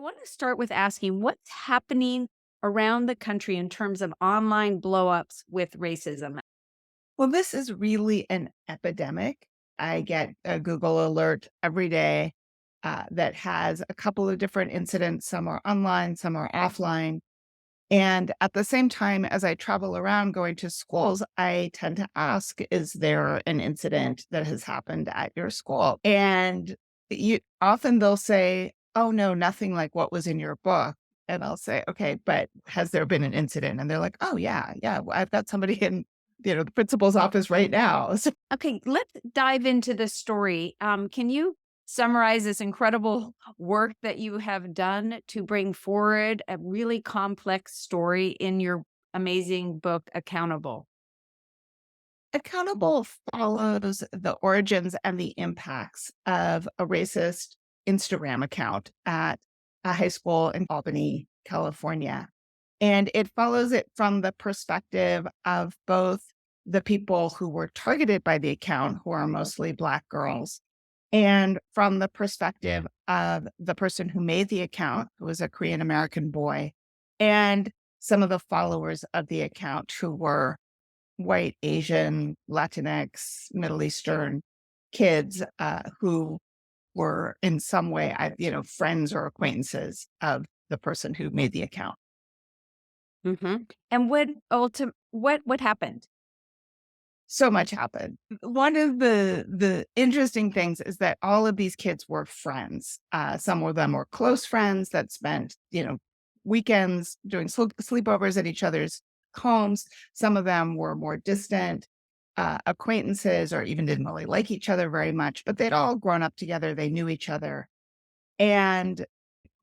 want to start with asking what's happening around the country in terms of online blowups with racism. Well, this is really an epidemic. I get a Google alert every day that has a couple of different incidents. Some are online, some are offline. And at the same time, as I travel around going to schools, I tend to ask, is there an incident that has happened at your school? And often they'll say, oh, no, nothing like what was in your book. And I'll say, okay, but has there been an incident? And they're like, oh, yeah, I've got somebody in, the principal's office right now. So Okay, let's dive into the story. Can you summarize this incredible work that you have done to bring forward a really complex story in your amazing book, Accountable? Accountable follows the origins and the impacts of a racist Instagram account at a high school in Albany, California. And it follows it from the perspective of both the people who were targeted by the account, who are mostly Black girls, and from the perspective of the person who made the account, who was a Korean American boy, and some of the followers of the account who were white, Asian, Latinx, Middle Eastern kids who were in some way, friends or acquaintances of the person who made the account. And what happened? So much happened. One of the interesting things is that all of these kids were friends. Some of them were close friends that spent, weekends doing sleepovers at each other's homes. Some of them were more distant acquaintances or even didn't really like each other very much, but they'd all grown up together. They knew each other. And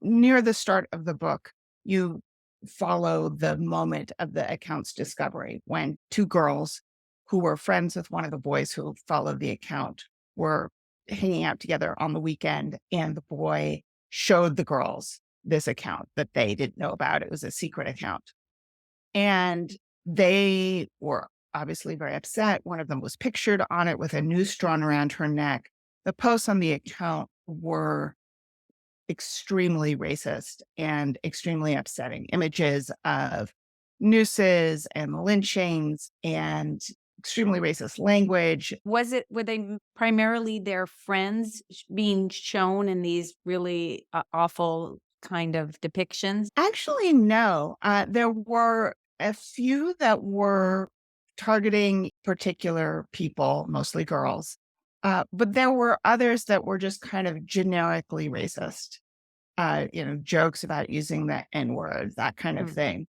near the start of the book, you follow the moment of the account's discovery when two girls who were friends with one of the boys who followed the account were hanging out together on the weekend. And the boy showed the girls this account that they didn't know about. It was a secret account. And they were obviously very upset. One of them was pictured on it with a noose drawn around her neck. The posts on the account were extremely racist and extremely upsetting images of nooses and lynchings and extremely racist language. Were they primarily their friends being shown in these really awful kind of depictions? Actually, no. There were a few that were targeting particular people, mostly girls. But there were others that were just kind of generically racist, jokes about using the N word, that kind of Mm. thing.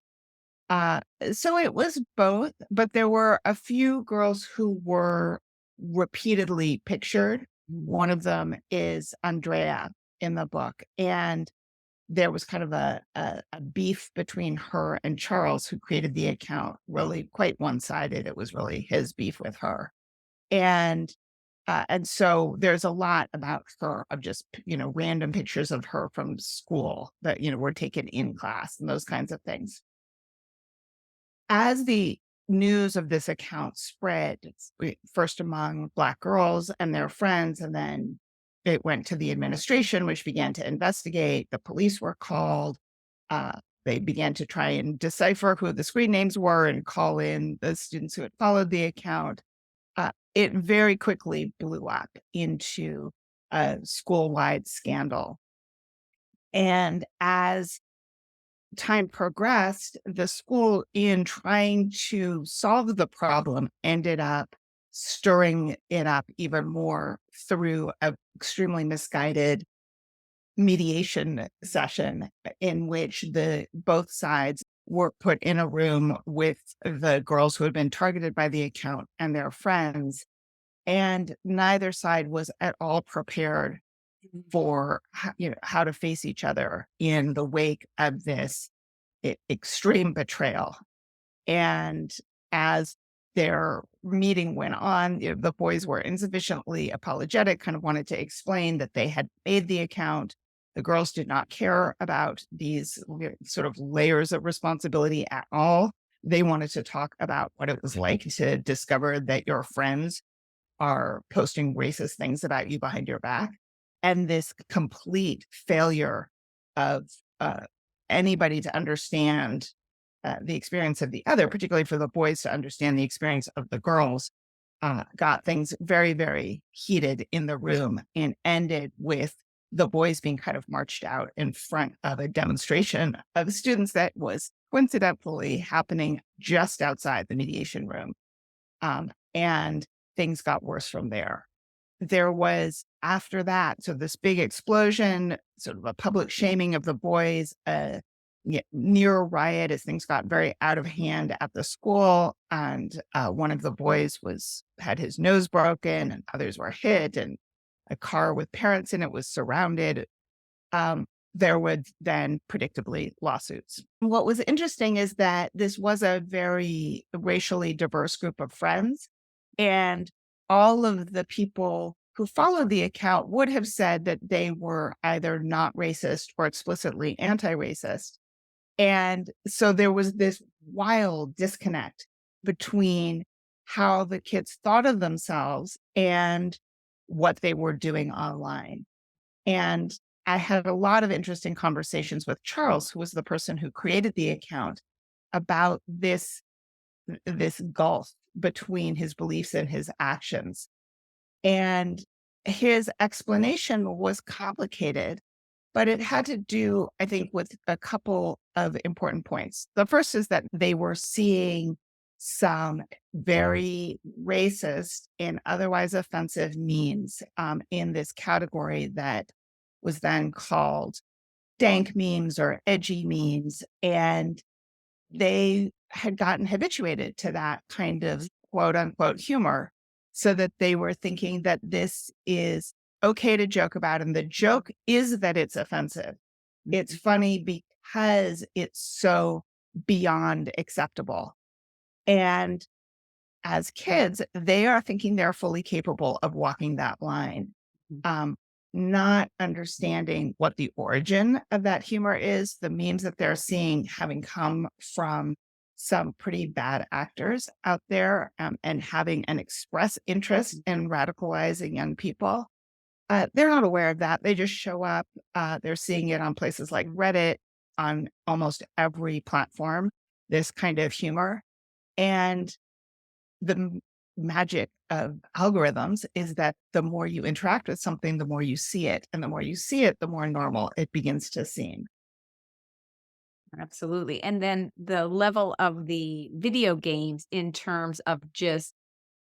So it was both, but there were a few girls who were repeatedly pictured. One of them is Andrea in the book. And there was kind of a beef between her and Charles, who created the account, really quite one-sided. It was really his beef with her. And and so there's a lot about her of just, random pictures of her from school that, were taken in class and those kinds of things. As the news of this account spread, first among Black girls and their friends, and then it went to the administration, which began to investigate. The police were called. They began to try and decipher who the screen names were and call in the students who had followed the account. It very quickly blew up into a school-wide scandal. And as time progressed, the school, in trying to solve the problem, ended up stirring it up even more through an extremely misguided mediation session in which the both sides were put in a room with the girls who had been targeted by the account and their friends, and neither side was at all prepared for how to face each other in the wake of this extreme betrayal. And as their meeting went on, the boys were insufficiently apologetic, kind of wanted to explain that they had made the account. The girls did not care about these sort of layers of responsibility at all. They wanted to talk about what it was like to discover that your friends are posting racist things about you behind your back. And this complete failure of anybody to understand the experience of the other, particularly for the boys to understand the experience of the girls, got things very, very heated in the room and ended with the boys being kind of marched out in front of a demonstration of students that was coincidentally happening just outside the mediation room. And things got worse from there. There was after that, so this big explosion, sort of a public shaming of the boys, near riot as things got very out of hand at the school. And one of the boys had his nose broken, and others were hit, and a car with parents in it was surrounded. There would then predictably lawsuits. What was interesting is that this was a very racially diverse group of friends. And all of the people who followed the account would have said that they were either not racist or explicitly anti racist. And so there was this wild disconnect between how the kids thought of themselves and what they were doing online. And I had a lot of interesting conversations with Charles, who was the person who created the account, about this gulf between his beliefs and his actions. And his explanation was complicated, but it had to do, I think, with a couple of important points. The first is that they were seeing some very racist and otherwise offensive memes in this category that was then called dank memes or edgy memes. And they had gotten habituated to that kind of quote unquote humor, so that they were thinking that this is okay to joke about. And the joke is that it's offensive. It's funny because it's so beyond acceptable. And as kids, they are thinking they're fully capable of walking that line, um, not understanding what the origin of that humor is, the memes that they're seeing having come from some pretty bad actors out there, and having an express interest in radicalizing young people. They're not aware of that. They just show up. They're seeing it on places like Reddit, on almost every platform, this kind of humor. And the magic of algorithms is that the more you interact with something, the more you see it. And the more you see it, the more normal it begins to seem. Absolutely. And then the level of the video games in terms of just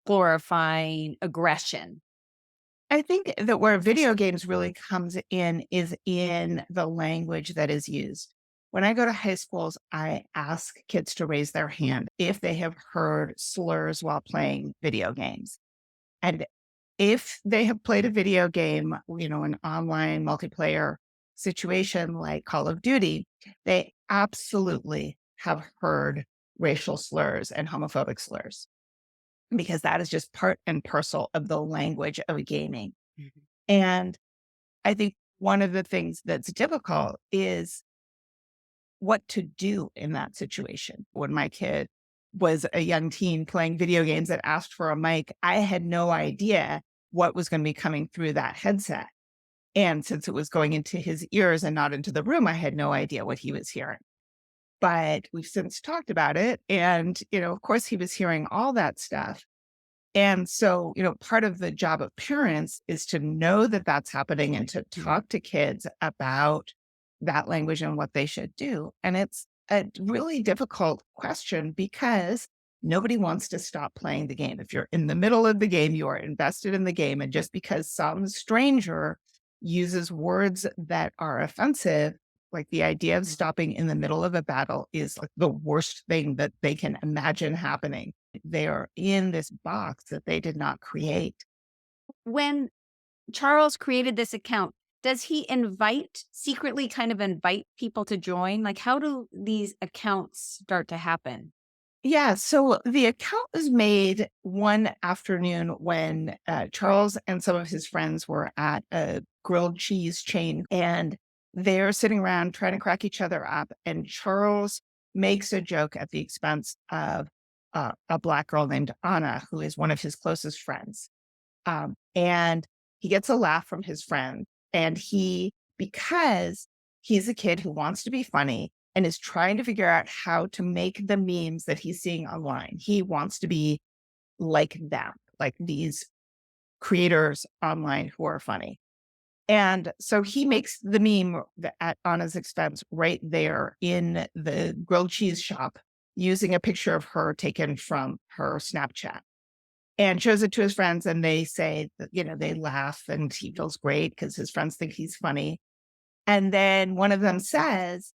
glorifying aggression. I think that where video games really comes in is in the language that is used. When I go to high schools, I ask kids to raise their hand if they have heard slurs while playing video games. And if they have played a video game, an online multiplayer situation like Call of Duty, they absolutely have heard racial slurs and homophobic slurs, because that is just part and parcel of the language of gaming. Mhm. And I think one of the things that's difficult is what to do in that situation. When my kid was a young teen playing video games that asked for a mic, I had no idea what was going to be coming through that headset. And since it was going into his ears and not into the room, I had no idea what he was hearing. But we've since talked about it. And, of course, he was hearing all that stuff. And so, part of the job of parents is to know that that's happening and to talk to kids about that language and what they should do. And it's a really difficult question because nobody wants to stop playing the game. If you're in the middle of the game, you are invested in the game. And just because some stranger uses words that are offensive, like the idea of stopping in the middle of a battle is like the worst thing that they can imagine happening. They are in this box that they did not create. When Charles created this account, does he secretly kind of invite people to join? Like, how do these accounts start to happen? Yeah, so the account was made one afternoon when Charles and some of his friends were at a grilled cheese chain, and they're sitting around trying to crack each other up. And Charles makes a joke at the expense of a Black girl named Anna, who is one of his closest friends. And he gets a laugh from his friend. And because He's a kid who wants to be funny and is trying to figure out how to make the memes that he's seeing online. He wants to be like them, like these creators online who are funny. And so he makes the meme on his expense right there in the grilled cheese shop using a picture of her taken from her Snapchat and shows it to his friends. And they say that, they laugh and he feels great because his friends think he's funny. And then one of them says,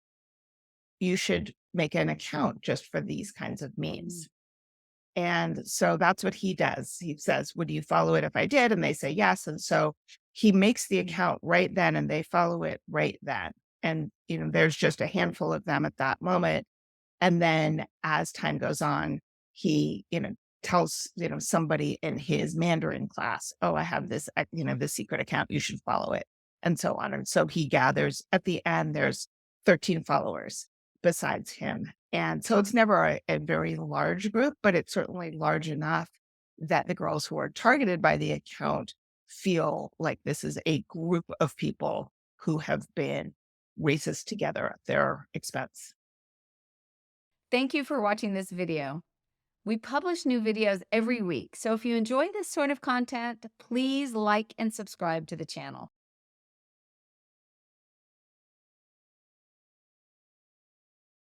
you should make an account just for these kinds of memes. And so that's what he does. He says, would you follow it if I did? And they say yes. And so he makes the account right then and they follow it right then. And, there's just a handful of them at that moment. And then as time goes on, he, tells, somebody in his Mandarin class, oh, I have this, this secret account, you should follow it, and so on. And so he gathers at the end, there's 13 followers besides him. And so it's never a very large group, but it's certainly large enough that the girls who are targeted by the account feel like this is a group of people who have been racist together at their expense. Thank you for watching this video. We publish new videos every week, so if you enjoy this sort of content, please like and subscribe to the channel.